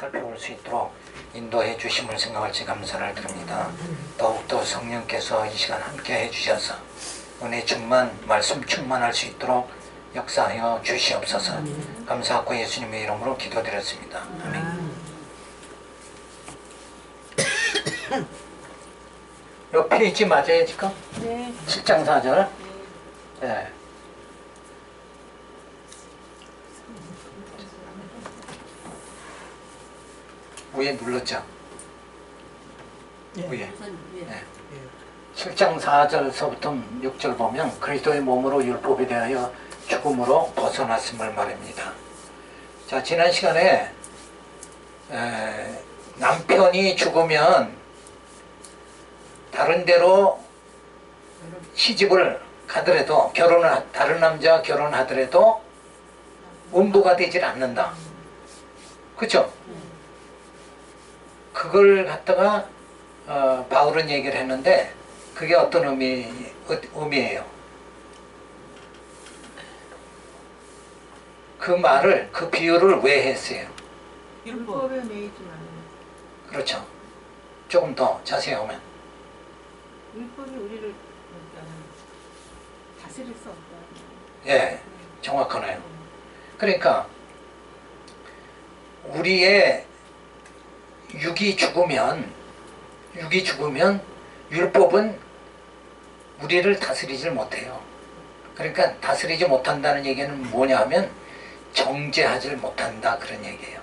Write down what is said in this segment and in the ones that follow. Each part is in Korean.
살펴볼 수 있도록 인도해 주심을 생각할지 감사를 드립니다. 더욱더 성령께서 이 시간 함께 해주셔서 은혜 충만, 말씀 충만할 수 있도록 역사하여 주시옵소서. 감사하고 예수님의 이름으로 기도드렸습니다. 아멘. 요 페이지 맞아요 지금? 네. 7장 4절? 네. 위에 눌렀죠? 예. 위에. 예. 네. 7장 4절서부터 6절 보면 그리스도의 몸으로 율법에 대하여 죽음으로 벗어났음을 말합니다. 자, 지난 시간에 남편이 죽으면 다른 데로 시집을 가더라도 다른 남자와 결혼하더라도 음부가 되질 않는다. 그렇죠? 그걸 갖다가 바울은 얘기를 했는데 그게 어떤 의미예요? 그 말을, 그 비유를 왜 했어요? 율법에 매이지 말라. 그렇죠. 조금 더 자세히 하면 율법이 우리를 다스릴 수 없다. 예, 정확하네요. 그러니까 우리의 육이 죽으면 율법은 우리를 다스리질 못해요. 그러니까 다스리지 못한다는 얘기는 뭐냐 하면 정죄하지 못한다 그런 얘기예요.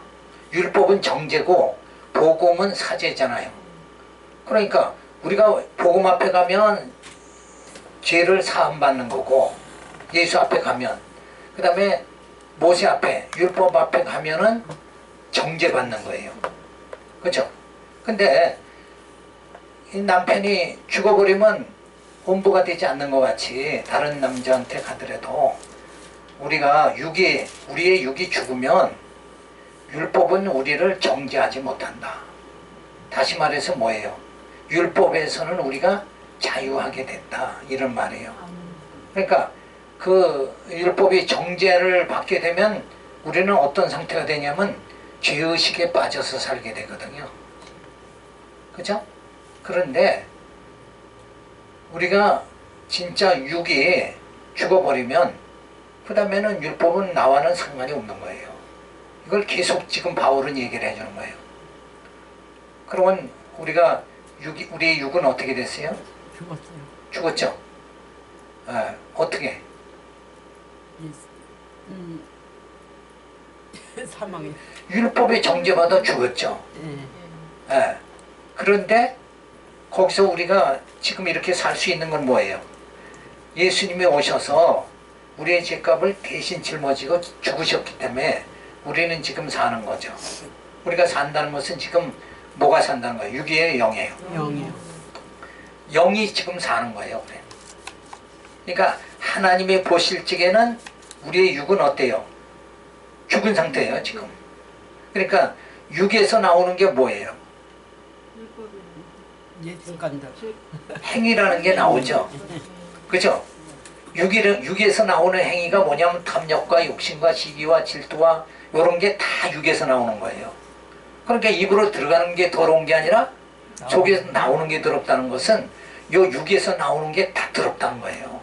율법은 정죄고 복음은 사죄잖아요. 그러니까 우리가 복음 앞에 가면 죄를 사함받는 거고 예수 앞에 가면 그 다음에 모세 앞에 율법 앞에 가면은 정죄받는 거예요. 그렇죠? 근데 이 남편이 죽어버리면 음부가 되지 않는 것 같이 다른 남자한테 가더라도 우리의 육이 죽으면 율법은 우리를 정죄하지 못한다. 다시 말해서 뭐예요? 율법에서는 우리가 자유하게 됐다 이런 말이에요. 그러니까 그 율법이 정죄를 받게 되면 우리는 어떤 상태가 되냐면 죄의식에 빠져서 살게 되거든요. 그죠? 그런데 우리가 진짜 육이 죽어버리면 그 다음에는 율법은 나와는 상관이 없는 거예요. 이걸 계속 지금 바울은 얘기를 해주는 거예요. 그러면 우리의 육은 어떻게 됐어요? 죽었어요. 죽었죠? 어떻게? 사망에. 율법의 정죄받아 죽었죠. 그런데 거기서 우리가 지금 이렇게 살 수 있는 건 뭐예요? 예수님이 오셔서 우리의 죄값을 대신 짊어지고 죽으셨기 때문에 우리는 지금 사는 거죠. 우리가 산다는 것은 지금 뭐가 산다는 거예요? 육이에요, 영이에요? 영이요. 영이 지금 사는 거예요. 그러니까 하나님이 보실 적에는 우리의 육은 어때요? 죽은 상태예요, 지금. 그러니까 육에서 나오는 게 뭐예요? 예술간다. 행위라는 게 나오죠. 그죠? 육에서 나오는 행위가 뭐냐면 탐욕과 욕심과 시기와 질투와 이런 게 다 육에서 나오는 거예요. 그러니까 입으로 들어가는 게 더러운 게 아니라 속에서 나오는 게 더럽다는 것은 요 육에서 나오는 게 다 더럽다는 거예요.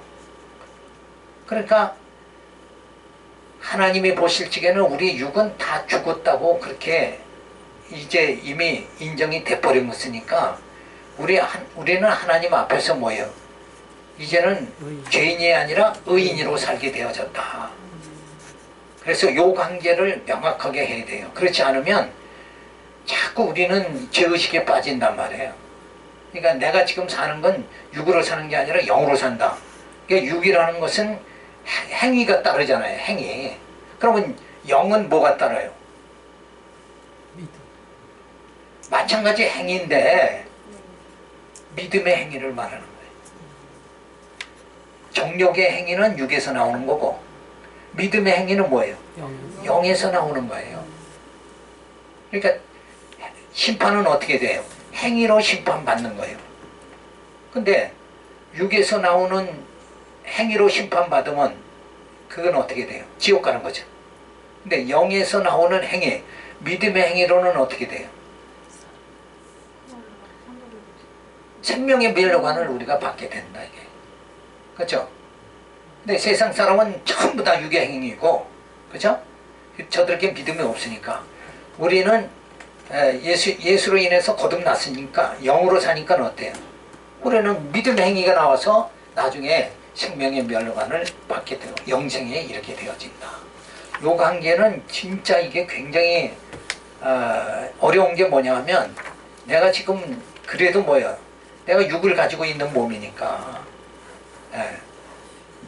그러니까 하나님이 보실 적에는 우리 육은 다 죽었다고 그렇게 이제 이미 인정이 돼버린 것이니까 우리는 하나님 앞에서 뭐예요? 이제는 죄인이 아니라 의인으로 살게 되어졌다. 그래서 이 관계를 명확하게 해야 돼요. 그렇지 않으면 자꾸 우리는 죄의식에 빠진단 말이에요. 그러니까 내가 지금 사는 건 육으로 사는 게 아니라 영으로 산다. 그러니까 육이라는 것은 행위가 따르잖아요. 행위. 그러면 영은 뭐가 따라요? 마찬가지 행위인데 믿음의 행위를 말하는 거예요. 정욕의 행위는 육에서 나오는 거고 믿음의 행위는 뭐예요? 영에서 나오는 거예요. 그러니까 심판은 어떻게 돼요? 행위로 심판받는 거예요. 근데 육에서 나오는 행위로 심판받으면 그건 어떻게 돼요? 지옥 가는 거죠. 근데 영에서 나오는 행위, 믿음의 행위로는 어떻게 돼요? 생명의 멸류관을 우리가 받게 된다 이게. 그렇죠? 근데 세상 사람은 전부 다 육의 행위고, 그렇죠? 저들에게 믿음이 없으니까. 우리는 예수로 인해서 거듭났으니까, 영으로 사니까 어때요? 우리는 믿음의 행위가 나와서 나중에 생명의 멸류관을 받게 되고 영생에 이렇게 되어진다. 요 관계는 진짜 이게 굉장히 어려운 게 뭐냐면, 내가 지금 그래도 뭐야, 내가 육을 가지고 있는 몸이니까.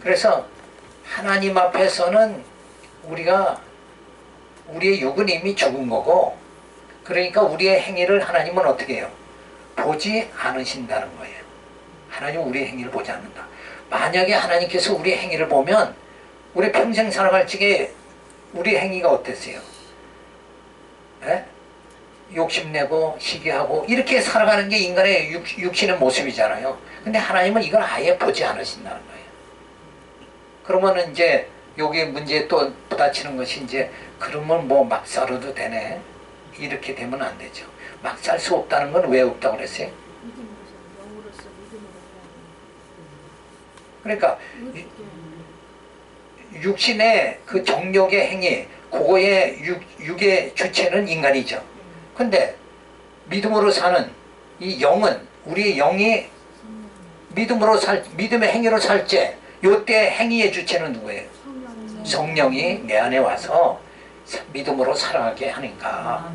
그래서 하나님 앞에서는 우리의 육은 이미 죽은 거고, 그러니까 우리의 행위를 하나님은 어떻게 해요? 보지 않으신다는 거예요. 하나님은 우리의 행위를 보지 않는다. 만약에 하나님께서 우리의 행위를 보면 우리 평생 살아갈 적에 우리 행위가 어땠어요? 욕심내고 시기하고 이렇게 살아가는 게 인간의 육신의 모습이잖아요. 근데 하나님은 이걸 아예 보지 않으신다는 거예요. 그러면 이제 여기 문제에 또 부딪히는 것이, 이제 그러면 뭐 막 살아도 되네, 이렇게 되면 안 되죠. 막 살 수 없다는 건 왜 없다고 그랬어요? 그러니까 육신의 그 정욕의 행위, 그거의 육의 주체는 인간이죠. 근데 믿음으로 사는 이 영은, 우리의 영이 믿음의 행위로 살때, 요때 행위의 주체는 누구예요? 성령이 내 안에 와서 믿음으로 살아가게 하니까.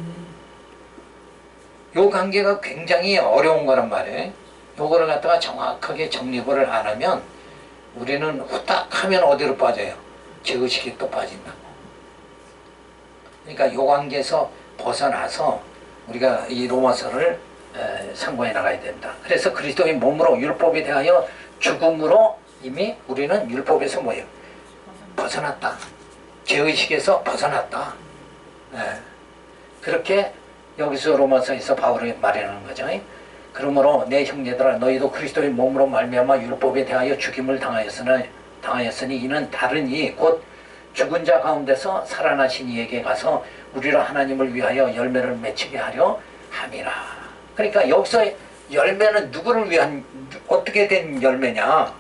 요 관계가 굉장히 어려운 거란 말이에요. 요거를 갖다가 정확하게 정립을 안 하면 우리는 후딱 하면 어디로 빠져요? 죄의식에 또 빠진다고. 그러니까 요 관계에서 벗어나서 우리가 이 로마서를 상고해 나가야 된다. 그래서 그리스도의 몸으로 율법에 대하여 죽음으로 이미 우리는 율법에서 뭐예요? 벗어났다. 죄의식에서 벗어났다. 그렇게 여기서 로마서에서 바울이 말하는 거죠. 그러므로 내 형제들아, 너희도 그리스도의 몸으로 말미암아 율법에 대하여 죽임을 당하였으니 이는 다른 이 곧 죽은 자 가운데서 살아나신 이에게 가서 우리로 하나님을 위하여 열매를 맺히게 하려 함이라. 그러니까 여기서 열매는 누구를 위한, 어떻게 된 열매냐?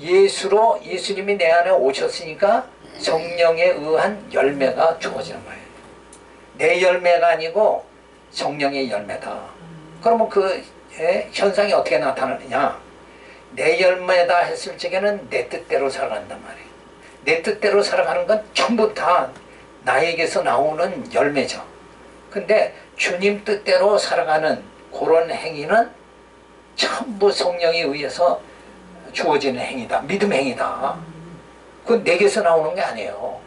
예수님이 내 안에 오셨으니까 성령에 의한 열매가 주어지는 거예요. 내 열매가 아니고 성령의 열매다. 그러면 그 현상이 어떻게 나타나느냐? 내 열매다 했을 적에는 내 뜻대로 살아간단 말이에요. 내 뜻대로 살아가는 건 전부 다 나에게서 나오는 열매죠. 근데 주님 뜻대로 살아가는 그런 행위는 전부 성령에 의해서 주어지는 행위다. 믿음 행위다. 그건 내게서 나오는 게 아니에요.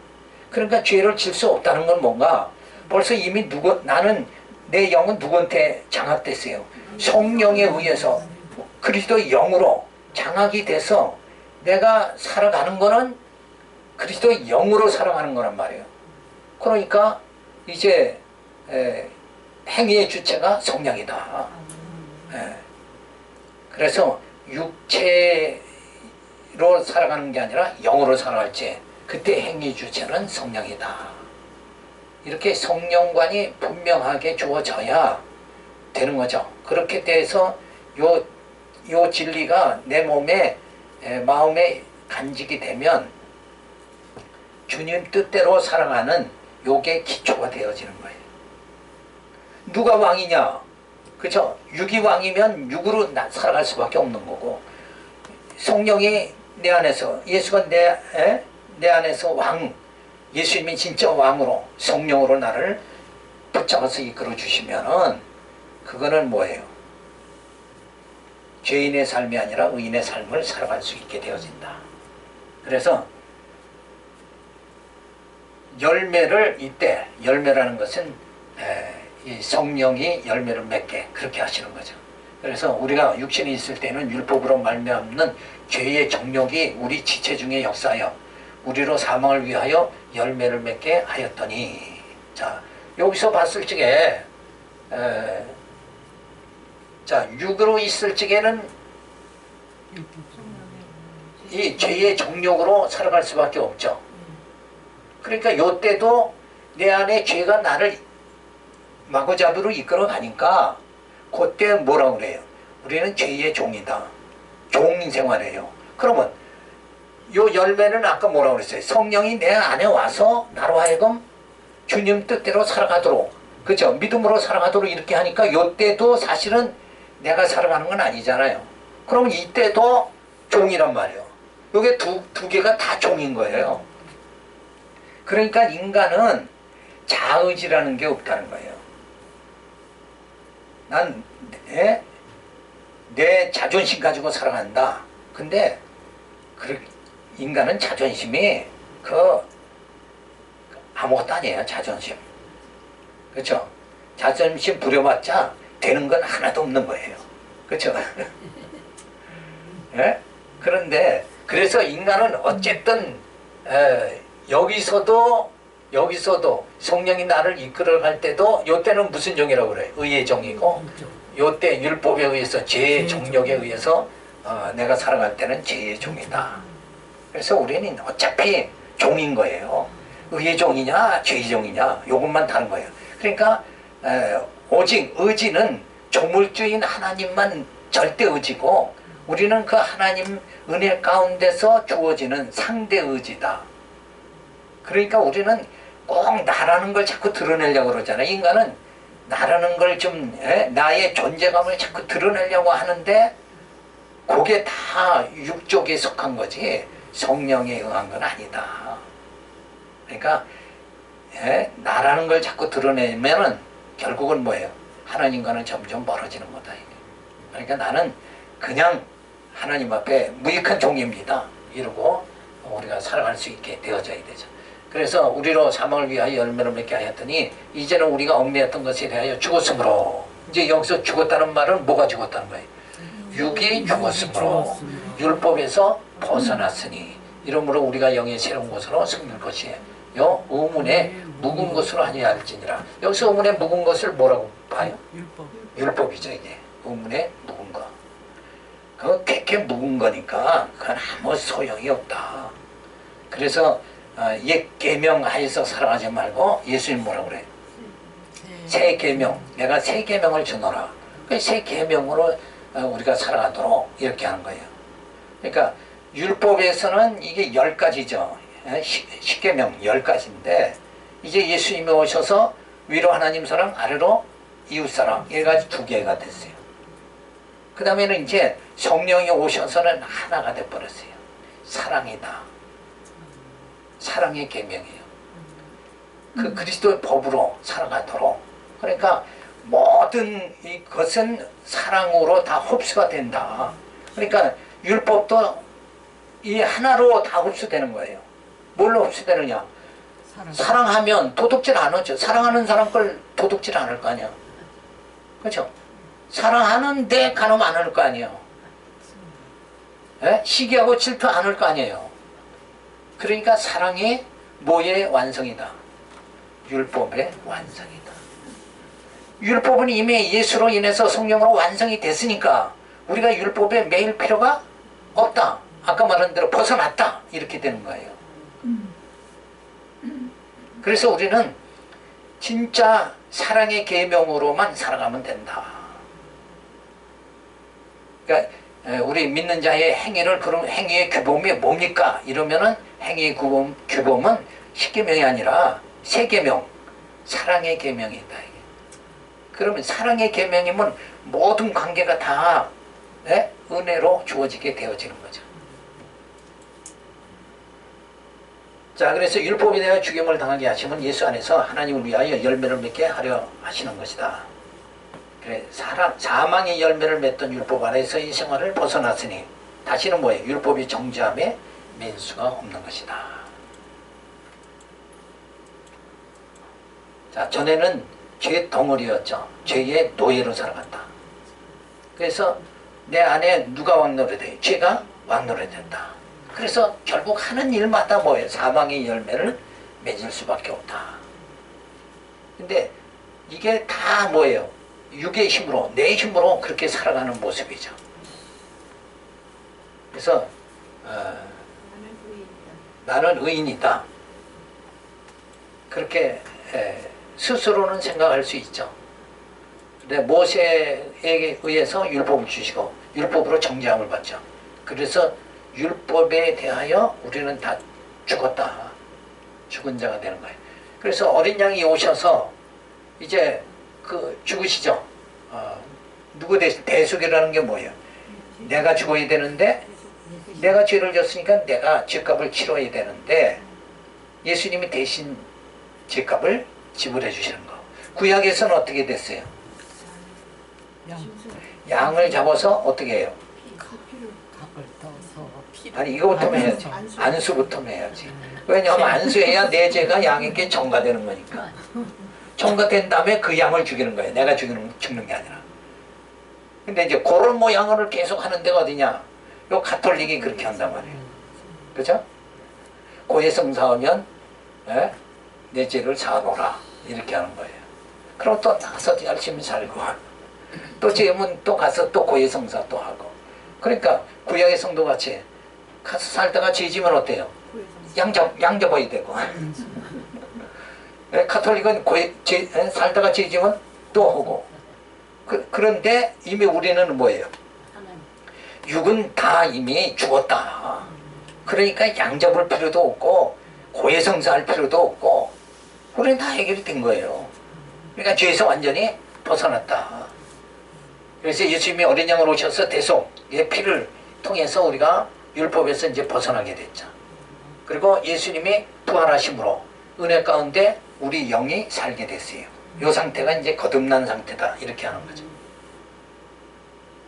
그러니까 죄를 질 수 없다는 건 뭔가, 벌써 이미 나는, 내 영은 누구한테 장악됐어요? 성령에 의해서 그리스도의 영으로 장악이 돼서 내가 살아가는 거는 그리스도의 영으로 살아가는 거란 말이에요. 그러니까 이제 행위의 주체가 성령이다. 그래서 육체로 살아가는 게 아니라 영으로 살아갈 때 그때 행위 주체는 성령이다. 이렇게 성령관이 분명하게 주어져야 되는 거죠. 그렇게 돼서 요 진리가 내 몸에, 마음에 간직이 되면 주님 뜻대로 살아가는 요게 기초가 되어지는 거예요. 누가 왕이냐? 그렇죠? 육이 왕이면 육으로 살아갈 수밖에 없는 거고, 성령이 내 안에서, 예수가 내 안에서 왕, 예수님이 진짜 왕으로 성령으로 나를 붙잡아서 이끌어 주시면은 그거는 뭐예요? 죄인의 삶이 아니라 의인의 삶을 살아갈 수 있게 되어진다. 그래서 열매를, 이때 열매라는 것은 이 성령이 열매를 맺게 그렇게 하시는 거죠. 그래서 우리가 육신이 있을 때는 율법으로 말미암는 죄의 정욕이 우리 지체 중에 역사하여 우리로 사망을 위하여 열매를 맺게 하였더니, 자, 여기서 봤을 적에 자, 육으로 있을 적에는 이 죄의 정욕으로 살아갈 수밖에 없죠. 그러니까 요때도 내 안에 죄가 나를 마구잡이로 이끌어 가니까 그때 뭐라 그래요? 우리는 죄의 종이다. 종 생활이에요. 그러면 요 열매는 아까 뭐라 그랬어요? 성령이 내 안에 와서 나로 하여금 주님 뜻대로 살아가도록, 그죠? 믿음으로 살아가도록 이렇게 하니까 요때도 사실은 내가 살아가는 건 아니잖아요. 그럼 이때도 종이란 말이에요. 요게 두 개가 다 종인 거예요. 그러니까 인간은 자의지라는 게 없다는 거예요. 난 내 자존심 가지고 살아간다. 근데 인간은 자존심이 아무것도 아니에요. 자존심. 그렇죠? 자존심 부려봤자 되는 건 하나도 없는 거예요. 그렇죠? 예? 그런데 그래서 인간은 어쨌든 여기서도 성령이 나를 이끌어갈 때도 요때는 무슨 종이라고 그래요? 의의 종이고, 요때 율법에 의해서 죄의 종력에 의해서 내가 살아갈 때는 죄의 종이다. 그래서 우리는 어차피 종인 거예요. 의의 종이냐 죄의 종이냐 요것만 다른 거예요. 그러니까 오직 의지는 조물주인 하나님만 절대 의지고, 우리는 그 하나님 은혜 가운데서 주어지는 상대 의지다. 그러니까 우리는 꼭 나라는 걸 자꾸 드러내려고 그러잖아요. 인간은 나라는 걸 좀 나의 존재감을 자꾸 드러내려고 하는데 그게 다 육족에 속한 거지 성령에 의한 건 아니다. 그러니까 나라는 걸 자꾸 드러내면은 결국은 뭐예요? 하나님과는 점점 멀어지는 거다. 그러니까 나는 그냥 하나님 앞에 무익한 종입니다. 이러고 우리가 살아갈 수 있게 되어져야 되죠. 그래서 우리로 사망을 위하여 열매를 맺게 하였더니 이제는 우리가 얽매였던 것에 대하여 죽었으므로, 이제 여기서 죽었다는 말은 뭐가 죽었다는 거예요? 육이 죽었으므로 율법에서 벗어났으니 이러므로 우리가 영의 새로운 것으로 승릴 것이에요. 의문에 묵은 것으로 하니 알지니라. 여기서 의문에 묵은 것을 뭐라고 봐요? 율법이죠. 이게 의문에 묵은 거. 그거 꽤 묵은 거니까 그건 아무 소용이 없다. 그래서 옛 계명하에서 살아가지 말고 예수님 뭐라고 그래요? 새 계명, 내가 새 계명을 주노라. 그 새 계명으로 우리가 살아가도록 이렇게 하는 거예요. 그러니까 율법에서는 이게 10가지죠. 10계명 10가지인데 이제 예수님이 오셔서 위로 하나님 사랑, 아래로 이웃 사랑, 이래가지고 2개가 됐어요. 그 다음에는 이제 성령이 오셔서는 하나가 돼버렸어요. 사랑이다. 사랑의 계명이에요. 그 그리스도의 법으로 살아가도록. 그러니까 모든 이것은 사랑으로 다 흡수가 된다. 그러니까 율법도 이 하나로 다 흡수되는 거예요. 뭘로 흡수되느냐? 사랑하면 도둑질 안 하죠. 사랑하는 사람 걸 도둑질 안 할 거 아니야. 그렇죠? 사랑하는데 간음 안 할 거 아니에요. 시기하고 질투 안 할 거 아니에요. 그러니까 사랑이 뭐의 완성이다? 율법의 완성이다. 율법은 이미 예수로 인해서 성령으로 완성이 됐으니까 우리가 율법에 매일 필요가 없다. 아까 말한 대로 벗어났다. 이렇게 되는 거예요. 그래서 우리는 진짜 사랑의 계명으로만 살아가면 된다. 그러니까 우리 믿는 자의 행위를, 그럼 행위의 규범이 뭡니까? 이러면은 행위의 규범은 10계명이 아니라 3계명, 사랑의 계명이다. 그러면 사랑의 계명이면 모든 관계가 다 은혜로 주어지게 되어지는 거죠. 자, 그래서 율법에 대하여 죽임을 당하게 하시면 예수 안에서 하나님을 위하여 열매를 맺게 하려 하시는 것이다. 그래, 사망의 열매를 맺던 율법 안에서의 생활을 벗어났으니 다시는 뭐예요? 율법이 정죄함에 민수가 없는 것이다. 자, 전에는 죄 덩어리였죠. 죄의 노예로 살아갔다. 그래서 내 안에 누가 왕노릇해? 죄가 왕노릇했다. 그래서 결국 하는 일마다 뭐예요? 사망의 열매를 맺을 수밖에 없다. 근데 이게 다 뭐예요? 육의 힘으로, 내 힘으로 그렇게 살아가는 모습이죠. 그래서 나는 의인이다. 그렇게 스스로는 생각할 수 있죠. 근데 모세에게 의해서 율법을 주시고 율법으로 정죄함을 받죠. 그래서 율법에 대하여 우리는 다 죽었다. 죽은 자가 되는 거예요. 그래서 어린 양이 오셔서 이제 그 죽으시죠. 누구 대신 대속이라는 게 뭐예요? 내가 죽어야 되는데 내가 죄를 졌으니까 내가 죄값을 치러야 되는데 예수님이 대신 죄값을 지불해 주시는 거. 구약에서는 어떻게 됐어요? 양을 잡아서 어떻게 해요? 각을 떠서 피를 아니 이거부터 해야지. 안수부터 해야지. 왜냐하면 안수해야 내 죄가 양에게 전가되는 거니까. 전가된 다음에 그 양을 죽이는 거예요. 내가 죽는 게 아니라. 근데 이제 그런 모양을 계속 하는 데가 어디냐? 요 가톨릭이 그렇게 한단 말이에요. 그죠? 고해성사하면 내 죄를 사하노라 이렇게 하는 거예요. 그럼 또 나가서 열심히 살고 또 죄면 또 가서 또 고해성사 또 하고. 그러니까 구약의 성도같이 가서 살다가 죄지면 어때요? 양 잡아야 되고. 가톨릭은 살다가 죄지면 또 하고. 그런데 이미 우리는 뭐예요? 육은 다 이미 죽었다. 그러니까 양 잡을 필요도 없고 고해성사할 필요도 없고 우리는 다 해결이 된 거예요. 그러니까 죄에서 완전히 벗어났다. 그래서 예수님이 어린 양으로 오셔서 대속의 피를 통해서 우리가 율법에서 이제 벗어나게 됐죠. 그리고 예수님이 부활하심으로 은혜 가운데 우리 영이 살게 됐어요. 이 상태가 이제 거듭난 상태다 이렇게 하는 거죠.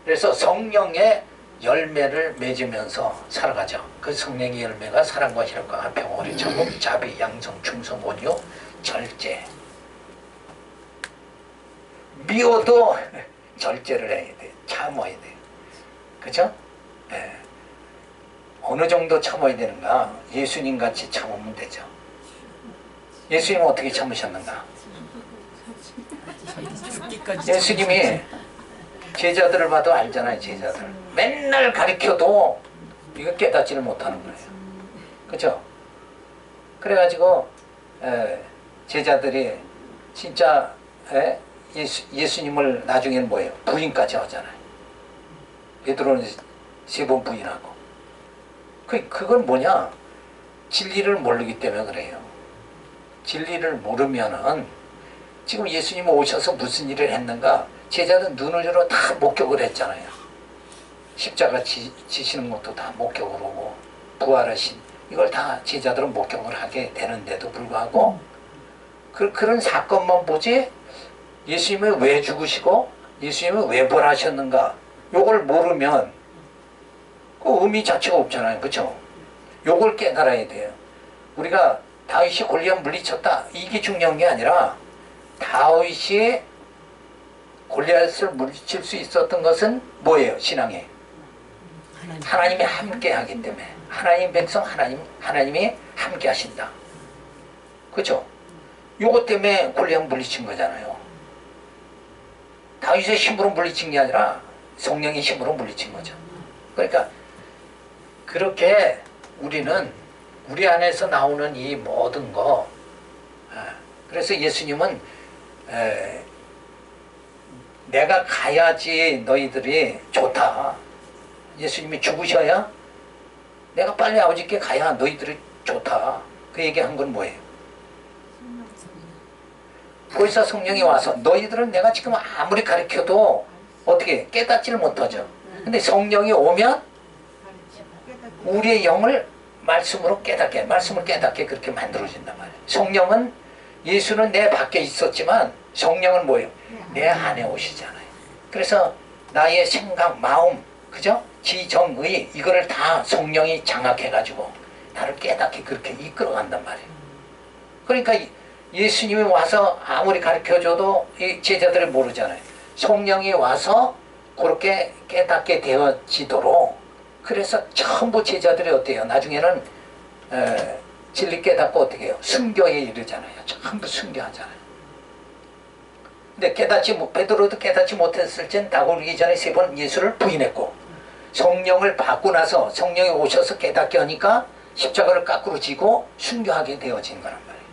그래서 성령의 열매를 맺으면서 살아가죠. 그 성령의 열매가 사랑과 희락과 평화, 오래 참음, 자비, 양성, 충성, 온유, 절제. 미워도 절제를 해야 돼. 참아야 돼. 그죠? 네. 어느 정도 참아야 되는가? 예수님 같이 참으면 되죠. 예수님은 어떻게 참으셨는가? 예수님이 제자들을 봐도 알잖아요. 제자들 맨날 가르쳐도 이거 깨닫지를 못하는 거예요. 그렇죠? 그래가지고 제자들이 진짜 예수님을 나중에는 뭐예요? 부인까지 하잖아요. 베드로는 3번 부인하고. 그건 뭐냐? 진리를 모르기 때문에 그래요. 진리를 모르면은 지금 예수님이 오셔서 무슨 일을 했는가? 제자들 눈으로 다 목격을 했잖아요. 십자가 지시는 것도 다 목격을 하고 부활하신 이걸 다 제자들은 목격을 하게 되는데도 불구하고 그런 사건만 보지 예수님이 왜 죽으시고 예수님이 왜 부활하셨는가 요걸 모르면 그 의미 자체가 없잖아요. 그렇죠? 요걸 깨달아야 돼요. 우리가 다윗이 골리앗 물리쳤다 이게 중요한 게 아니라 다윗이 골리앗을 물리칠 수 있었던 것은 뭐예요? 신앙에 하나님이 함께 하기 때문에 하나님 백성 하나님이 함께 하신다. 그렇죠? 요것 때문에 골리앗 물리친 거잖아요. 다윗의 힘으로 물리친 게 아니라 성령의 힘으로 물리친 거죠. 그러니까 그렇게 우리는 우리 안에서 나오는 이 모든 거 그래서 예수님은 내가 가야지 너희들이 좋다. 예수님이 죽으셔야 내가 빨리 아버지께 가야 너희들이 좋다. 그 얘기한 건 뭐예요? 거기서 성령이 와서 너희들은 내가 지금 아무리 가르쳐도 어떻게 깨닫지를 못하죠. 근데 성령이 오면 우리의 영을 말씀을 깨닫게 그렇게 만들어진단 말이에요. 성령은 예수는 내 밖에 있었지만 성령은 뭐예요? 내 안에 오시잖아요. 그래서 나의 생각, 마음, 그죠? 지정의 이거를 다 성령이 장악해가지고 나를 깨닫게 그렇게 이끌어간단 말이에요. 그러니까 예수님이 와서 아무리 가르쳐줘도 이 제자들이 모르잖아요. 성령이 와서 그렇게 깨닫게 되어지도록 그래서 전부 제자들이 어때요? 나중에는 진리 깨닫고 어떻게 해요? 순교에 이르잖아요. 전부 순교하잖아요. 근데 베드로도 깨닫지 못했을 땐 다굴기 전에 3번 예수를 부인했고 성령을 받고 나서 성령이 오셔서 깨닫게 하니까 십자가를 거꾸로 지고 순교하게 되어진 거란 말이에요.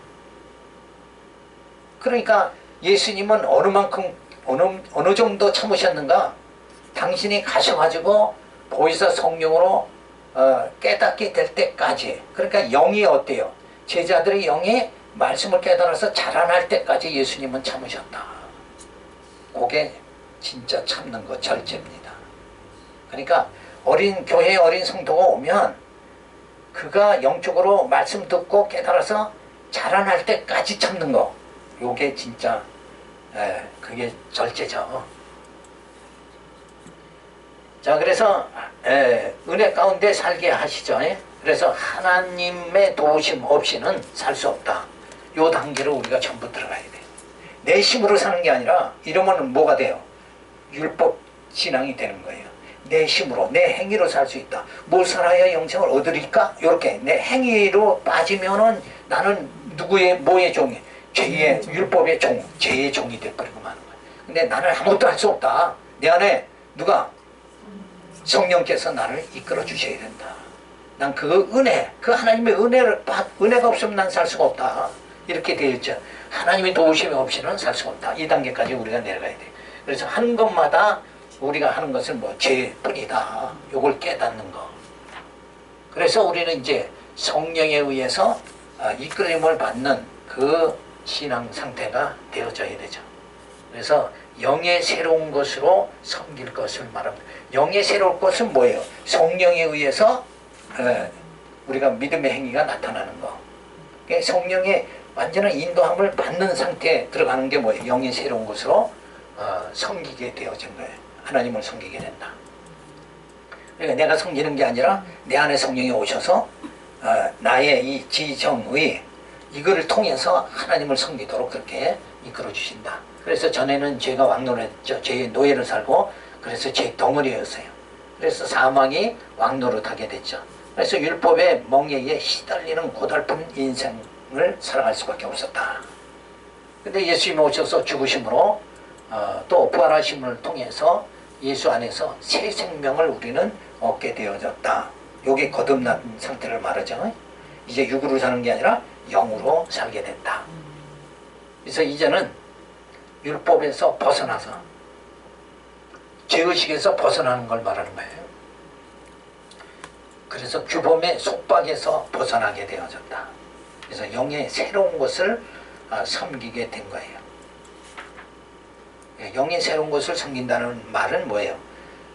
그러니까 예수님은 어느 만큼 어느 정도 참으셨는가? 당신이 가셔가지고 보이사 성령으로 깨닫게 될 때까지. 그러니까 영이 어때요? 제자들의 영이 말씀을 깨달아서 자라날 때까지 예수님은 참으셨다. 그게 진짜 참는 거 절제입니다. 그러니까 교회에 어린 성도가 오면 그가 영적으로 말씀 듣고 깨달아서 자라날 때까지 참는 거. 요게 진짜 그게 절제죠. 자, 그래서 은혜 가운데 살게 하시죠. 그래서 하나님의 도우심 없이는 살 수 없다. 요 단계로 우리가 전부 들어가야 돼. 내 힘으로 사는 게 아니라 이러면 뭐가 돼요? 율법 신앙이 되는 거예요. 내 힘으로, 내 행위로 살 수 있다. 뭘 살아야 영생을 얻으리까? 이렇게 내 행위로 빠지면은 나는 뭐의 종이? 죄의 율법의 종, 죄의 종이 돼버리고 마는 거예요. 근데 나는 아무것도 할 수 없다. 내 안에 누가? 성령께서 나를 이끌어 주셔야 된다. 난 그 은혜, 그 하나님의 은혜가 없으면 난 살 수가 없다. 이렇게 되어 있죠. 하나님의 도우심이 없이는 살 수가 없다. 이 단계까지 우리가 내려가야 돼. 그래서 하는 것마다 우리가 하는 것은 죄뿐이다. 요걸 깨닫는 거. 그래서 우리는 이제 성령에 의해서 이끌림을 받는 그 신앙 상태가 되어져야 되죠. 그래서 영의 새로운 것으로 섬길 것을 말합니다. 영의 새로운 것은 뭐예요? 성령에 의해서 우리가 믿음의 행위가 나타나는 거. 성령의 완전한 인도함을 받는 상태에 들어가는 게 뭐예요? 영의 새로운 것으로 섬기게 되어진 거예요. 하나님을 섬기게 된다. 그러니까 내가 섬기는 게 아니라 내 안에 성령이 오셔서 나의 이 지정의 이거를 통해서 하나님을 섬기도록 그렇게 이끌어 주신다. 그래서 전에는 죄가 왕노릇했죠. 죄의 노예를 살고 그래서 죄 덩어리였어요. 그래서 사망이 왕노릇하게 됐죠. 그래서 율법의 멍에에 시달리는 고달픈 인생을 살아갈 수밖에 없었다. 근데 예수님이 오셔서 죽으심으로 또 부활하심을 통해서 예수 안에서 새 생명을 우리는 얻게 되어졌다. 요게 거듭난 상태를 말하죠. 이제 육으로 사는 게 아니라 영으로 살게 된다. 그래서 이제는 율법에서 벗어나서 죄의식에서 벗어나는 걸 말하는 거예요. 그래서 규범의 속박에서 벗어나게 되어졌다. 그래서 영의 새로운 것을 섬기게 된 거예요. 영의 새로운 것을 섬긴다는 말은 뭐예요?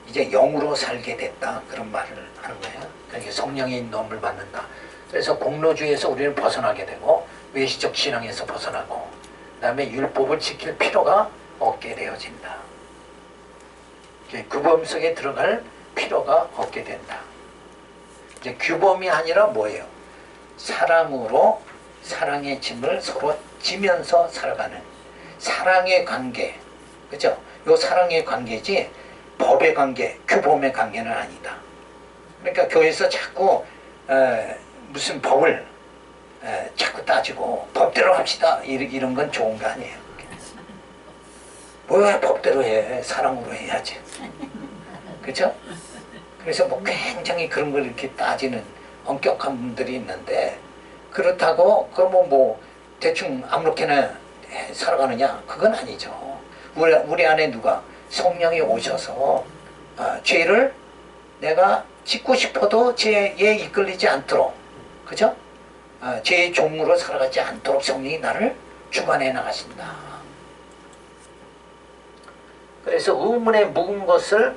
이제 영으로 살게 됐다. 그런 말을 하는 거예요. 그러니까 성령의 인도함을 받는다. 그래서 공로주의에서 우리는 벗어나게 되고 외시적 신앙에서 벗어나고 그 다음에 율법을 지킬 필요가 없게 되어진다. 규범 속에 들어갈 필요가 없게 된다. 이제 규범이 아니라 뭐예요? 사랑으로 사랑의 짐을 서로 지면서 살아가는 사랑의 관계. 그죠? 요 사랑의 관계지 법의 관계, 규범의 관계는 아니다. 그러니까 교회에서 자꾸 무슨 법을 자꾸 따지고 법대로 합시다 이런 건 좋은 거 아니에요. 왜 법대로 해? 사랑으로 해야지. 그죠? 그래서 굉장히 그런 걸 이렇게 따지는 엄격한 분들이 있는데 그렇다고 그러면 대충 아무렇게나 살아가느냐? 그건 아니죠. 우리 안에 누가 성령이 오셔서 죄를 내가 짓고 싶어도 죄에 이끌리지 않도록, 그죠? 죄의 종으로 살아가지 않도록 성령이 나를 주관해 나가신다. 그래서 의문에 묵은 것을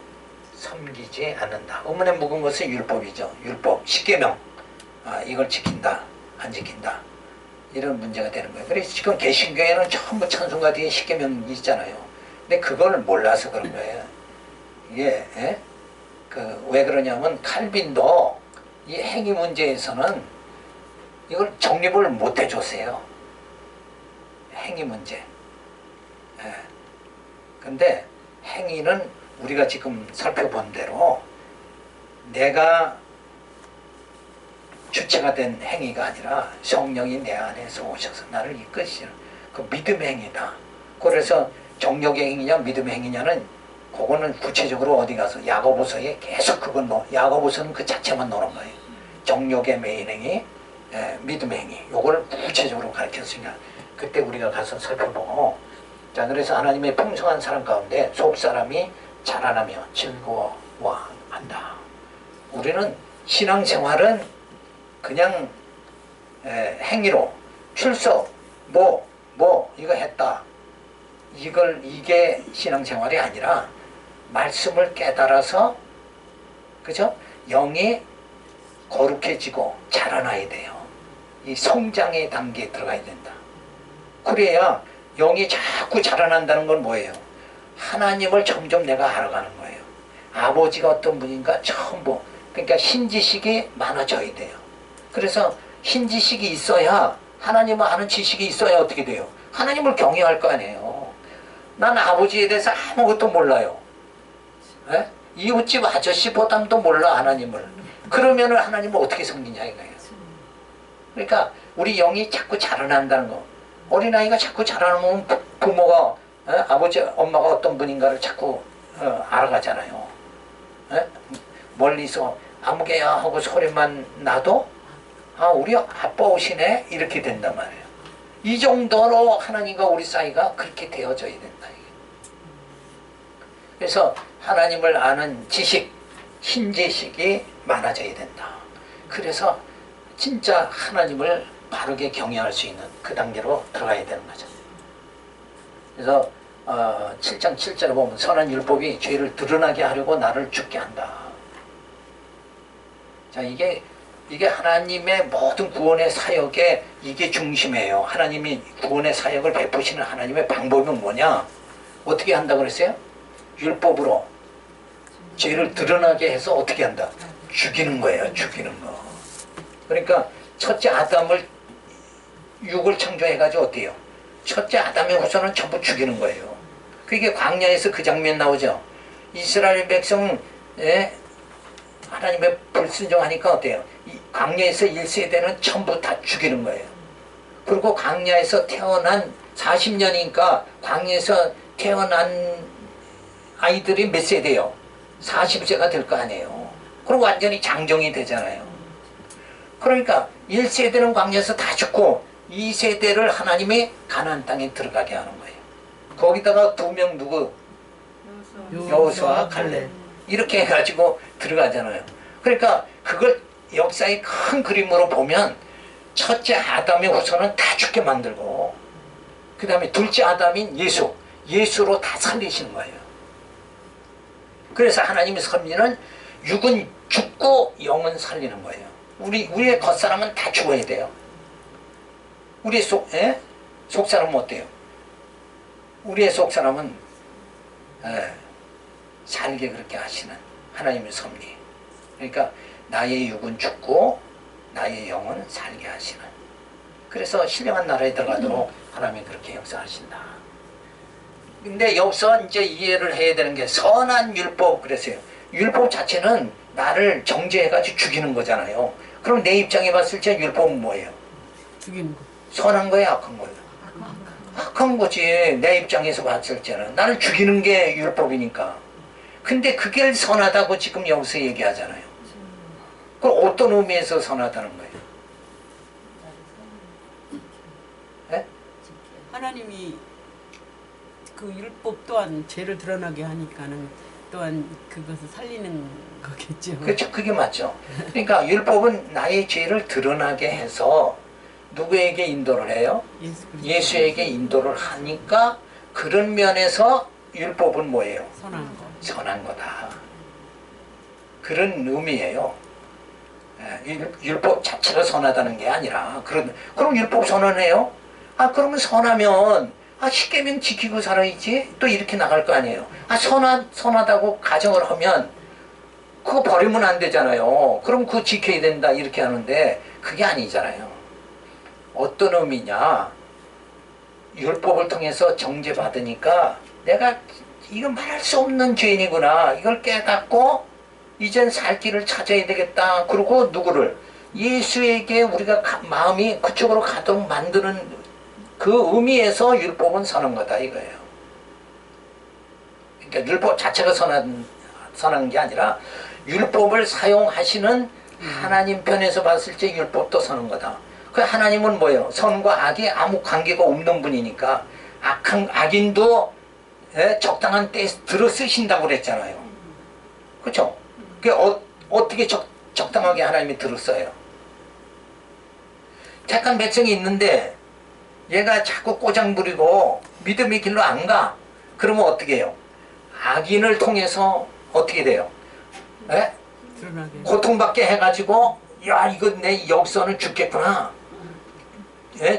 섬기지 않는다. 의문에 묵은 것은 율법이죠. 율법, 십계명. 이걸 지킨다, 안 지킨다. 이런 문제가 되는 거예요. 그래서 지금 개신교에는 전부 찬송가 뒤에 십계명이 있잖아요. 근데 그걸 몰라서 그런 거예요. 이게 왜 그러냐면 칼빈도 이 행위 문제에서는 이걸 정립을 못 해줬어요. 행위 문제. 근데 행위는 우리가 지금 살펴본 대로 내가 주체가 된 행위가 아니라 성령이 내 안에서 오셔서 나를 이끄시는 그 믿음의 행위다. 그래서 정욕의 행위냐 믿음의 행위냐는 그거는 구체적으로 어디 가서 야고보서에 계속 그걸 야고보서는 그 자체만 노는 거예요. 정욕의 메인 행위, 믿음의 행위. 요걸 구체적으로 가르쳤으니까 그때 우리가 가서 살펴보고, 자, 그래서 하나님의 풍성한 사랑 가운데 속사람이 자라나며 즐거워한다. 우리는 신앙생활은 그냥 행위로 출석 뭐 이거 했다, 이게 신앙생활이 아니라 말씀을 깨달아서, 그죠? 영이 거룩해지고 자라나야 돼요. 이 성장의 단계에 들어가야 된다. 그래야 영이 자꾸 자라난다는 건 뭐예요? 하나님을 점점 내가 알아가는 거예요. 아버지가 어떤 분인가 처음 그러니까 신지식이 많아져야 돼요. 그래서 신지식이 있어야, 하나님을 아는 지식이 있어야 어떻게 돼요? 하나님을 경외할 거 아니에요. 난 아버지에 대해서 아무것도 몰라요. 에? 이웃집 아저씨보담도 몰라 하나님을. 그러면은 하나님을 어떻게 섬기냐 이거예요. 그러니까 우리 영이 자꾸 자라난다는 거. 어린아이가 자꾸 자라나면 부모가, 아버지 엄마가 어떤 분인가를 자꾸 알아가잖아요. 멀리서 아무개야 하고 소리만 나도 우리 아빠 오시네 이렇게 된단 말이에요. 이 정도로 하나님과 우리 사이가 그렇게 되어져야 된다. 그래서 하나님을 아는 지식, 신지식이 많아져야 된다. 그래서 진짜 하나님을 바르게 경외할 수 있는 그 단계로 들어가야 되는 거죠. 그래서 7장 7절에 보면 선한 율법이 죄를 드러나게 하려고 나를 죽게 한다. 자, 이게 하나님의 모든 구원의 사역에 이게 중심이에요. 하나님이 구원의 사역을 베푸시는 하나님의 방법은 뭐냐? 어떻게 한다 그랬어요? 율법으로 죄를 드러나게 해서 어떻게 한다? 죽이는 거예요. 죽이는 거. 그러니까 첫째 아담을 육을 창조해가지고 어때요? 첫째 아담의 후손은 전부 죽이는 거예요. 그게 광야에서 그 장면 나오죠. 이스라엘 백성 하나님의 불순종하니까 어때요? 이 광야에서 1세대는 전부 다 죽이는 거예요. 그리고 광야에서 태어난 40년이니까 광야에서 태어난 아이들이 몇 세대요? 40세가 될 거 아니에요. 그리고 완전히 장정이 되잖아요. 그러니까 1세대는 광야에서 다 죽고 2세대를 하나님이 가나안 땅에 들어가게 하는 거예요. 거기다가 두 명 누구? 여호수아와 갈렙. 이렇게 해가지고 들어가잖아요. 그러니까 그걸 역사의 큰 그림으로 보면 첫째 아담의 후손은 다 죽게 만들고, 그 다음에 둘째 아담인 예수로 다 살리시는 거예요. 그래서 하나님의 섭리는 육은 죽고 영은 살리는 거예요. 우리의 겉사람은 다 죽어야 돼요. 우리의 속사람은 어때요? 우리의 속사람은 살게 그렇게 하시는 하나님의 섭리. 그러니까 나의 육은 죽고 나의 영은 살게 하시는. 그래서 신령한 나라에 들어가도록 하나님이 그렇게 역사하신다. 근데 여기서 이제 이해를 해야 되는 게 선한 율법 그랬어요. 율법 자체는 나를 정죄해가지고 죽이는 거잖아요. 그럼 내 입장에 봤을 때 율법은 뭐예요? 죽이는 거. 선한 거예요, 악한 거예요? 악한 거지. 내 입장에서 봤을 때는 나를 죽이는 게 율법이니까. 근데 그게 선하다고 지금 여기서 얘기하잖아요. 그럼 어떤 의미에서 선하다는 거예요? 네? 하나님이 그 율법 또한 죄를 드러나게 하니까는 또한 그것을 살리는 거겠죠. 그렇죠. 그게 맞죠. 그러니까 율법은 나의 죄를 드러나게 해서 누구에게 인도를 해요? 예수에게 인도를 하니까 그런 면에서 율법은 뭐예요? 선한 거. 선한 거다. 그런 의미예요. 율법 자체가 선하다는 게 아니라 그럼 율법 선언해요? 그러면 선하면 십계명 지키고 살아야지 또 이렇게 나갈 거 아니에요. 선하다고 가정을 하면 그거 버리면 안 되잖아요. 그럼 그거 지켜야 된다 이렇게 하는데 그게 아니잖아요. 어떤 의미냐? 율법을 통해서 정죄받으니까 내가 이거 말할 수 없는 죄인이구나. 이걸 깨닫고 이젠 살 길을 찾아야 되겠다. 그리고 누구를? 예수에게 우리가 마음이 그쪽으로 가도록 만드는 그 의미에서 율법은 선한 거다 이거예요. 그러니까 율법 자체가 선한 게 아니라 율법을 사용하시는 하나님 편에서 봤을 때 율법도 선한 거다. 그 하나님은 뭐예요? 선과 악이 아무 관계가 없는 분이니까 악인도 적당한 때에 들어 쓰신다고 그랬잖아요. 그렇죠? 그게 어떻게 적당하게 하나님이 들어 써요? 착한 백성이 있는데 얘가 자꾸 꼬장 부리고 믿음의 길로 안 가. 그러면 어떻게 해요? 악인을 통해서 어떻게 돼요? 고통받게 해가지고 야 이거 내 역사는 죽겠구나.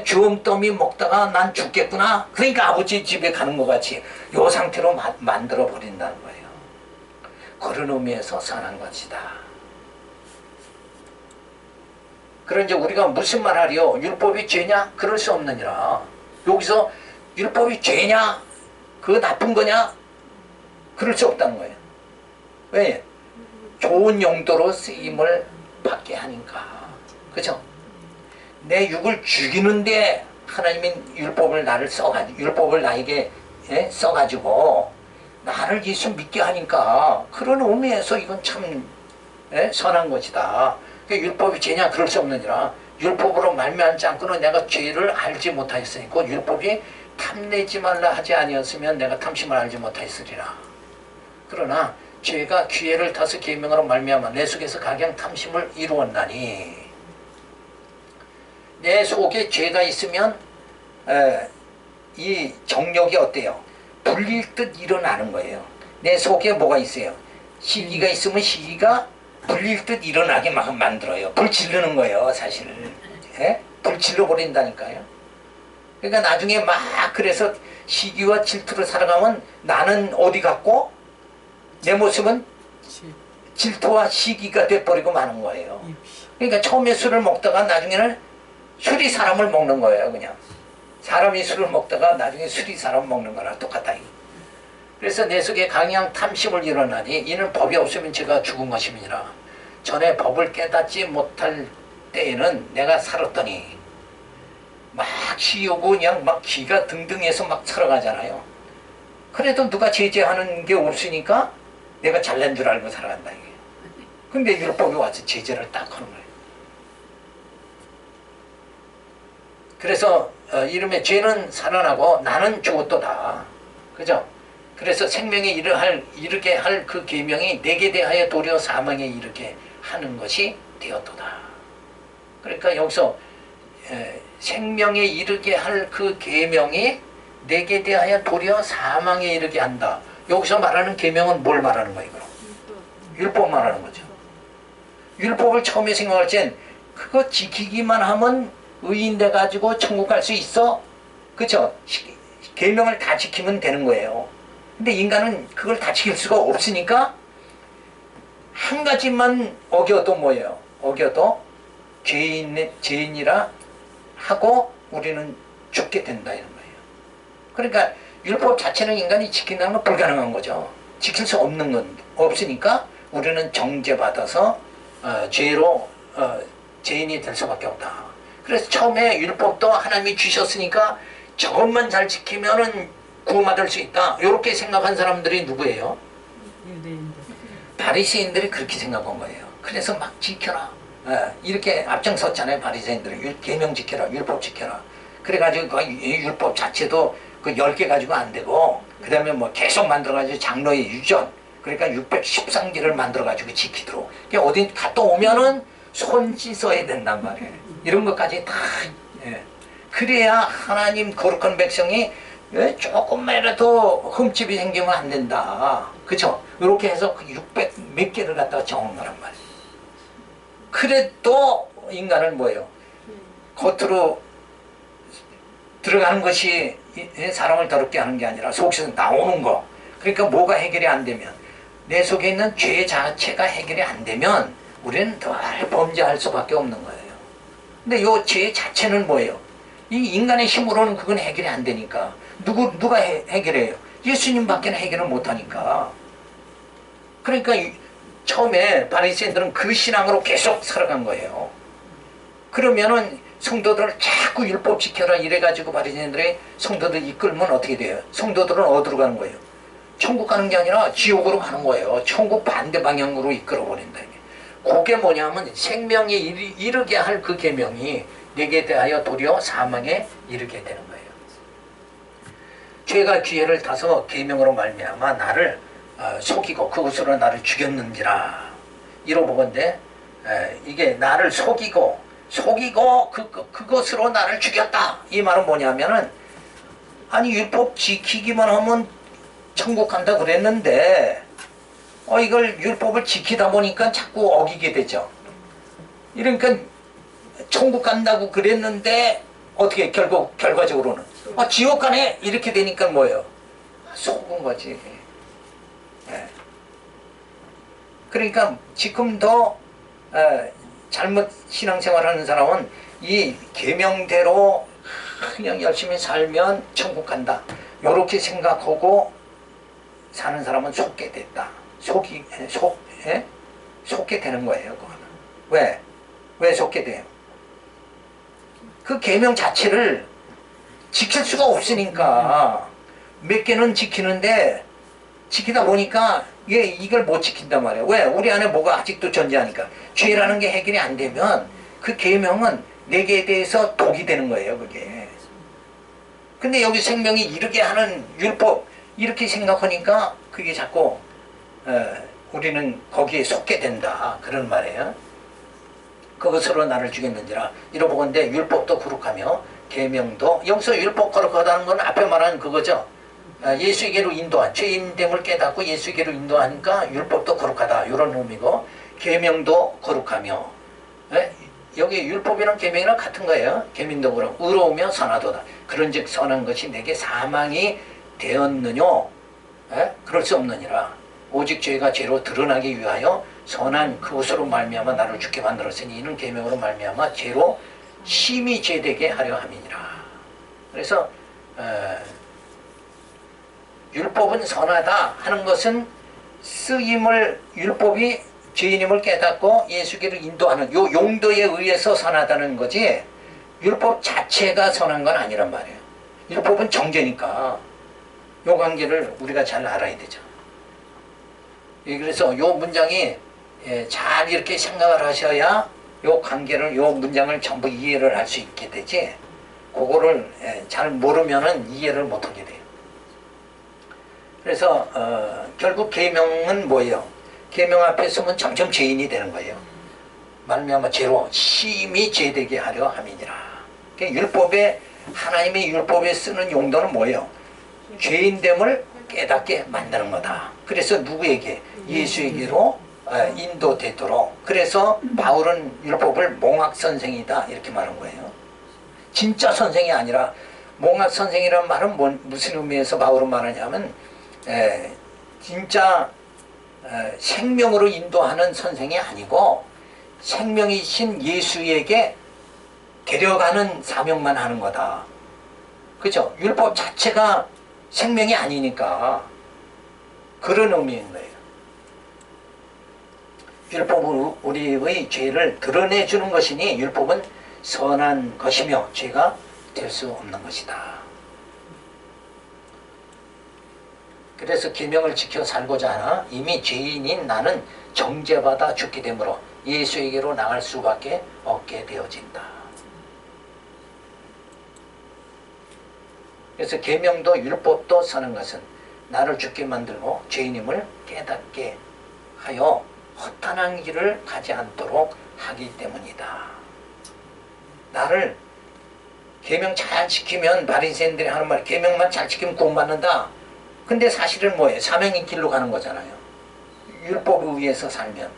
주엄더미 먹다가 난 죽겠구나. 그러니까 아버지 집에 가는 것 같이 요 상태로 만들어 버린다는 거예요. 그런 의미에서 선한 것이다. 그런데 우리가 무슨 말 하리요? 율법이 죄냐? 그럴 수 없느니라. 여기서 율법이 죄냐? 그거 나쁜 거냐? 그럴 수 없다는 거예요. 왜? 좋은 용도로 쓰임을 받게 하니까. 그죠? 내 육을 죽이는데 하나님이 율법을 나에게 써가지고 나를 예수 믿게 하니까 그런 의미에서 이건 참 선한 것이다. 율법이 죄냐? 그럴 수 없느니라. 율법으로 말미암지 않고는 내가 죄를 알지 못하였으니까 율법이 탐내지 말라 하지 아니었으면 내가 탐심을 알지 못하였으리라. 그러나 죄가 기회를 타서 계명으로 말미암아 내 속에서 각양 탐심을 이루었나니 내 속에 죄가 있으면 이 정력이 어때요? 불릴 듯 일어나는 거예요. 내 속에 뭐가 있어요? 시기가 있으면 시기가 불릴 듯 일어나게 막 만들어요. 불 지르는 거예요, 사실. 불 질러 버린다니까요. 그러니까 나중에 막 그래서 시기와 질투로 살아가면 나는 어디 갔고 내 모습은 질투와 시기가 돼버리고 마는 거예요. 그러니까 처음에 술을 먹다가 나중에는 술이 사람을 먹는 거예요, 그냥. 사람이 술을 먹다가 나중에 술이 사람 먹는 거랑 똑같다. 그래서 내 속에 강양 탐심을 일어나니 이는 법이 없으면 제가 죽은 것임이니라. 전에 법을 깨닫지 못할 때에는 내가 살았더니 막 시오고 그냥 막 기가 등등해서 막 살아가잖아요. 그래도 누가 제재하는 게 없으니까 내가 잘난 줄 알고 살아간다 이게. 근데 율법이 와서 제재를 딱 하는 거예요. 그래서 이름에 죄는 살아나고 나는 죽었도다. 그죠? 그래서 생명에 이르게 할 그 계명이 내게 대하여 도리어 사망에 이르게 하는 것이 되었도다. 그러니까 여기서 생명에 이르게 할 그 계명이 내게 대하여 도리어 사망에 이르게 한다. 여기서 말하는 계명은 뭘 말하는 거예요? 그럼? 율법 말하는 거죠. 율법을 처음에 생각할 땐 그거 지키기만 하면 의인 돼 가지고 천국 갈 수 있어? 그쵸? 계명을 다 지키면 되는 거예요. 근데 인간은 그걸 다 지킬 수가 없으니까 한 가지만 어겨도 뭐예요? 어겨도 죄인이라 하고 우리는 죽게 된다 이런 거예요. 그러니까 율법 자체는 인간이 지킨다는 건 불가능한 거죠. 지킬 수 없는 건 없으니까 우리는 정죄받아서 죄로 죄인이 될 수밖에 없다. 그래서 처음에 율법도 하나님이 주셨으니까 저것만 잘 지키면은 구원받을 수 있다. 이렇게 생각한 사람들이 누구예요? 바리새인들이 그렇게 생각한 거예요. 그래서 막 지켜라. 이렇게 앞장섰잖아요. 바리새인들이 계명 지켜라, 율법 지켜라. 그래가지고 그 율법 자체도 그 10개 가지고 안 되고 그 다음에 뭐 계속 만들어가지고 장로의 유전 그러니까 613개를 만들어가지고 지키도록. 그러니까 어디 갔다 오면은 손 씻어야 된단 말이에요. 이런 것까지 다. 그래야 하나님 거룩한 백성이 조금만이라도 흠집이 생기면 안 된다. 그쵸? 이렇게 해서 600 몇 개를 갖다가 정한 거란 말이에요. 그래도 인간은 뭐예요? 겉으로 들어가는 것이 사람을 더럽게 하는 게 아니라 속에서 나오는 거. 그러니까 뭐가 해결이 안 되면 내 속에 있는 죄 자체가 해결이 안 되면 우리는 더 범죄할 수밖에 없는 거예요. 근데 이 죄 자체는 뭐예요? 이 인간의 힘으로는 그건 해결이 안 되니까 누가 해결해요? 예수님밖에는 해결을 못하니까. 그러니까 처음에 바리새인들은 그 신앙으로 계속 살아간 거예요. 그러면은 성도들을 자꾸 율법 지켜라 이래가지고 바리새인들이 성도들 이끌면 어떻게 돼요? 성도들은 어디로 가는 거예요? 천국 가는 게 아니라 지옥으로 가는 거예요. 천국 반대 방향으로 이끌어 버린다. 그게 뭐냐면 생명에 이르게 할 그 계명이 내게 대하여 도리어 사망에 이르게 되는 거예요. 죄가 기회를 타서 계명으로 말미암아 나를 속이고 그것으로 나를 죽였는지라 이러보건대 이게 나를 속이고 그것으로 나를 죽였다. 이 말은 뭐냐면은 아니 율법 지키기만 하면 천국 간다 그랬는데 이걸 율법을 지키다 보니까 자꾸 어기게 되죠. 그러니까 천국 간다고 그랬는데 어떻게 결과적으로는 지옥 가네 이렇게 되니까 뭐예요? 속은 거지. 예. 그러니까 지금도 잘못 신앙생활하는 사람은 이 계명대로 그냥 열심히 살면 천국 간다 이렇게 생각하고 사는 사람은 속게 됐다. 속게 되는 거예요. 그거는. 왜 속게 돼요? 그 계명 자체를 지킬 수가 없으니까 몇 개는 지키는데 지키다 보니까 이걸 못 지킨단 말이에요. 왜? 우리 안에 뭐가 아직도 존재하니까. 죄라는 게 해결이 안 되면 그 계명은 내게 대해서 독이 되는 거예요. 그게. 근데 여기 생명이 이르게 하는 율법 이렇게 생각하니까 그게 자꾸 우리는 거기에 속게 된다. 그런 말이에요. 그것으로 나를 죽였는지라 이러보건대 율법도 거룩하며 계명도 여기서 율법 거룩하다는 건 앞에 말한 그거죠. 예수에게로 인도한 죄인됨을 깨닫고 예수에게로 인도하니까 율법도 거룩하다 이런 의미고 계명도 거룩하며 여기 율법이랑 계명이랑 같은 거예요. 계명도 그렇고 의로우며 선하도다. 그런즉 선한 것이 내게 사망이 되었느뇨 그럴 수 없느니라. 오직 죄가 죄로 드러나기 위하여 선한 그것으로 말미암아 나를 죽게 만들었으니 이는 계명으로 말미암아 죄로 심히 죄되게 하려 함이니라. 그래서 율법은 선하다 하는 것은 쓰임을 율법이 죄인임을 깨닫고 예수께로 인도하는 요 용도에 의해서 선하다는 거지 율법 자체가 선한 건 아니란 말이에요. 율법은 정죄니까 요 관계를 우리가 잘 알아야 되죠. 그래서 요 문장이 잘 이렇게 생각을 하셔야 요 관계를 요 문장을 전부 이해를 할 수 있게 되지 그거를 잘 모르면은 이해를 못하게 돼요. 그래서 결국 계명은 뭐예요? 계명 앞에 서면 점점 죄인이 되는 거예요. 말미암아 죄로 심히 죄되게 하려 함이니라. 율법에 하나님의 율법에 쓰는 용도는 뭐예요? 죄인됨을 깨닫게 만드는 거다. 그래서 누구에게? 예수에게로 인도되도록. 그래서 바울은 율법을 몽학선생이다 이렇게 말한 거예요. 진짜 선생이 아니라 몽학선생이라는 말은 무슨 의미에서 바울은 말하냐면 진짜 생명으로 인도하는 선생이 아니고 생명이신 예수에게 데려가는 사명만 하는 거다. 그죠? 율법 자체가 생명이 아니니까 그런 의미인 거예요. 율법은 우리의 죄를 드러내주는 것이니 율법은 선한 것이며 죄가 될 수 없는 것이다. 그래서 계명을 지켜 살고자 하나 이미 죄인인 나는 정죄받아 죽게 되므로 예수에게로 나갈 수밖에 없게 되어진다. 그래서 계명도 율법도 서는 것은 나를 죽게 만들고 죄인임을 깨닫게 하여 허탄한 길을 가지 않도록 하기 때문이다. 나를 계명 잘 지키면 바리새인들이 하는 말 계명만 잘 지키면 구원받는다. 근데 사실은 뭐예요? 사명의 길로 가는 거잖아요. 율법에 의해서 살면.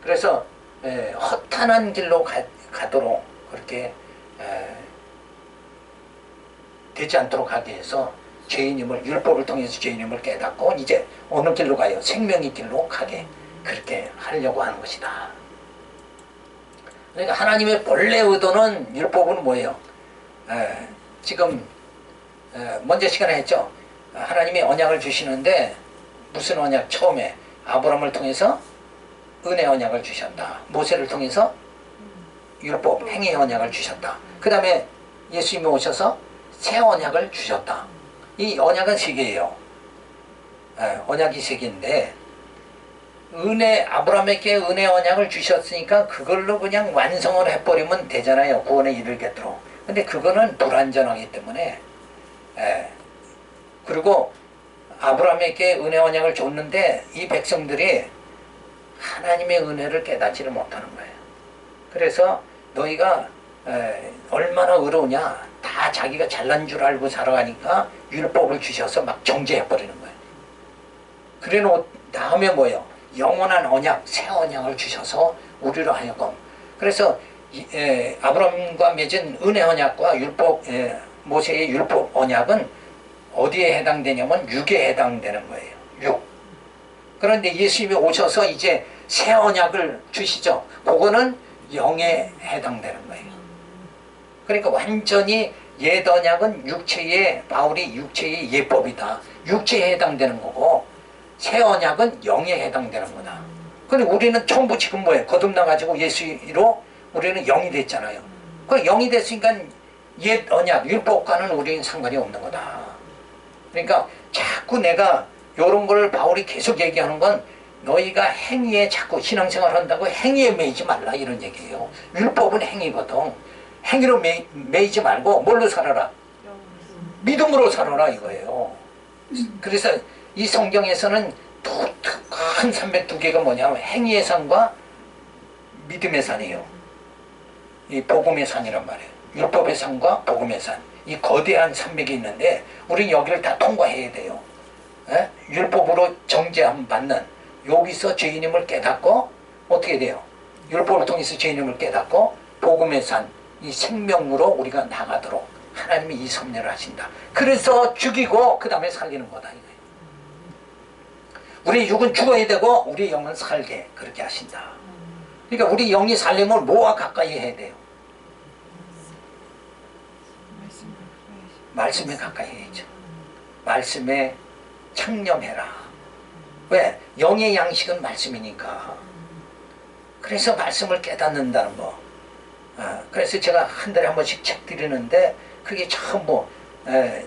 그래서 허탄한 길로 가도록 그렇게 되지 않도록 하기 위해서 죄인임을 율법을 통해서 죄인임을 깨닫고 이제 어느 길로 가요? 생명의 길로 가게 그렇게 하려고 하는 것이다. 그러니까 하나님의 본래 의도는 율법은 뭐예요? 지금 먼저 시간에 했죠. 하나님이 언약을 주시는데 무슨 언약? 처음에 아브라함을 통해서 은혜 언약을 주셨다. 모세를 통해서 율법 행위 언약을 주셨다. 그 다음에 예수님이 오셔서 새 언약을 주셨다. 이 언약은 세 개예요. 언약이 세 개인데 아브라함에게 은혜 언약을 주셨으니까 그걸로 그냥 완성을 해버리면 되잖아요. 구원에 이르겠도록. 근데 그거는 불완전하기 때문에, 그리고 아브라함에게 은혜 언약을 줬는데 이 백성들이 하나님의 은혜를 깨닫지를 못하는 거예요. 그래서 너희가 얼마나 의로우냐, 다 자기가 잘난 줄 알고 살아가니까 율법을 주셔서 막 정죄해버리는 거예요. 그래 놓은 다음에 뭐예요? 영원한 언약, 새 언약을 주셔서 우리로 하여금. 그래서 아브라함과 맺은 은혜 언약과 율법, 모세의 율법 언약은 어디에 해당되냐면 육에 해당되는 거예요. 육. 그런데 예수님이 오셔서 이제 새 언약을 주시죠. 그거는 영에 해당되는 거예요. 그러니까 완전히 옛 언약은 바울이 육체의 예법이다. 육체에 해당되는 거고, 새 언약은 영에 해당되는 거다. 근데 우리는 처음부터 지금 뭐예요? 거듭나가지고 예수로 우리는 영이 됐잖아요. 그 영이 됐으니까 옛 언약, 율법과는 우리는 상관이 없는 거다. 그러니까 자꾸 내가 이런 걸 바울이 계속 얘기하는 건 너희가 행위에 자꾸 신앙생활 한다고 행위에 매이지 말라 이런 얘기예요. 율법은 행위거든. 행위로 매이지 말고 뭘로 살아라? 믿음으로 살아라 이거예요. 그래서 이 성경에서는 큰 302개가 뭐냐면 행위의 산과 믿음의 산이에요. 이 복음의 산이란 말이에요. 율법의 산과 복음의 산. 이 거대한 산맥이 있는데 우리는 여기를 다 통과해야 돼요. 율법으로 정죄함 받는, 여기서 죄인임을 깨닫고 어떻게 돼요? 율법을 통해서 죄인임을 깨닫고 복음의 산, 이 생명으로 우리가 나가도록 하나님이 이 섭리를 하신다. 그래서 죽이고 그 다음에 살리는 거다. 우리 육은 죽어야 되고 우리 영은 살게 그렇게 하신다. 그러니까 우리 영이 살려면 뭐와 가까이 해야 돼요? 말씀에 가까이 해야죠. 말씀에 창념해라. 왜? 영의 양식은 말씀이니까. 그래서 말씀을 깨닫는다는 거. 그래서 제가 한 달에 한 번씩 책 드리는데 그게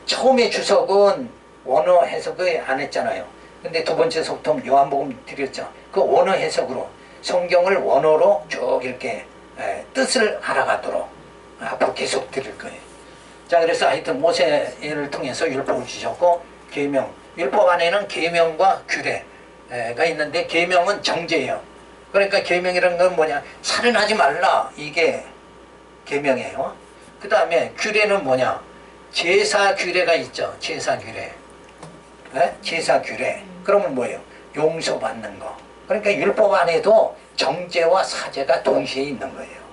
처음에 주석은 원어 해석을 안 했잖아요. 근데 두 번째 속부터 요한복음 드렸죠. 그 원어 해석으로 성경을 원어로 쭉 이렇게 뜻을 알아가도록 앞으로 계속 드릴 거예요. 자, 그래서 하여튼 모세를 통해서 율법을 주셨고, 계명, 율법 안에는 계명과 규례가 있는데 계명은 정죄예요. 그러니까 계명이라는 건 뭐냐? 살인하지 말라, 이게 계명이에요. 그 다음에 규례는 뭐냐? 제사 규례가 있죠. 제사 규례. 제사 규례. 그러면 뭐예요? 용서받는 거. 그러니까 율법 안에도 정죄와 사죄가 동시에 있는 거예요.